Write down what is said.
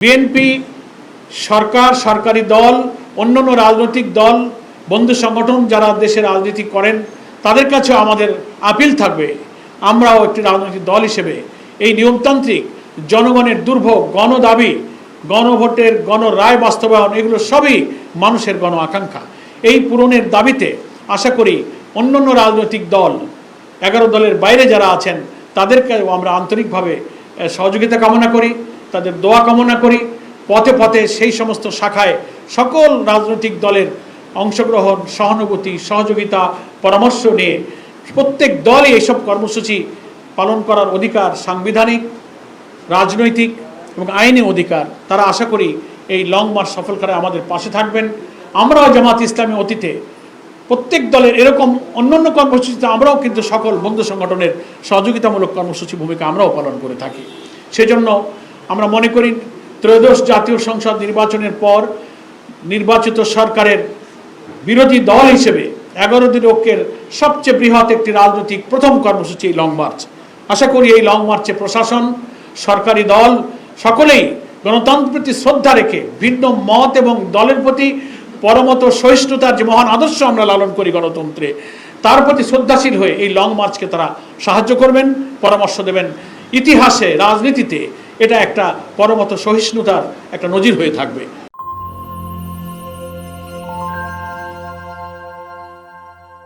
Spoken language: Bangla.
বিএনপি সরকার, সরকারি দল, অন্যান্য রাজনৈতিক দল, বন্ধু সংগঠন যারা দেশে রাজনীতি করেন তাদের কাছেও আমাদের আপিল থাকবে, আমরাও একটি রাজনৈতিক দল হিসেবে এই নিয়মতান্ত্রিক জনগণের দুর্ভোগ, গণদাবি, গণভোটের গণরায় বাস্তবায়ন, এগুলো সবই মানুষের গণ আকাঙ্ক্ষা। এই পূরণের দাবিতে আশা করি অন্যান্য রাজনৈতিক দল, 11 দলের বাইরে যারা আছেন তাদেরকেও আমরা আন্তরিকভাবে সহযোগিতা কামনা করি, তাদের দোয়া কামনা করি। পথে পথে সেই সমস্ত শাখায় সকল রাজনৈতিক দলের অংশগ্রহণ, সহানুভূতি, সহযোগিতা, পরামর্শ নিয়ে প্রত্যেক দলই এইসব কর্মসূচি পালন করার অধিকার সাংবিধানিক, রাজনৈতিক এবং আইনি অধিকার। তারা আশা করি এই লং মার্চ সফল করে আমাদের পাশে থাকবেন। আমরাও জামাত ইসলামী অতীতে প্রত্যেক দলের এরকম অন্যান্য কর্মসূচিতে আমরাও কিন্তু সকল বন্ধু সংগঠনের সহযোগিতামূলক কর্মসূচি ভূমিকা আমরাও পালন করে থাকি। সেজন্য আমরা মনে করি ত্রয়োদশ জাতীয় সংসদ নির্বাচনের পর নির্বাচিত সরকারের বিরোধী দল হিসেবে 11 দিন ঐক্যের সবচেয়ে বৃহৎ একটি রাজনৈতিক প্রথম কর্মসূচি এই লং মার্চ। আশা করি এই লং মার্চে প্রশাসন, সরকারি দল সকলেই গণতন্ত্রের প্রতি শ্রদ্ধা রেখে ভিন্ন মত এবং দলের প্রতি পরমত সহিষ্ণুতার যে মহান আদর্শ আমরা লালন করি গণতন্ত্রে, তার প্রতি শ্রদ্ধাশীল হয়ে এই লং মার্চকে তারা সাহায্য করবেন, পরামর্শ দেবেন। ইতিহাসে, রাজনীতিতে এটা একটা পরমত সহিষ্ণুতার একটা নজির হয়ে থাকবে।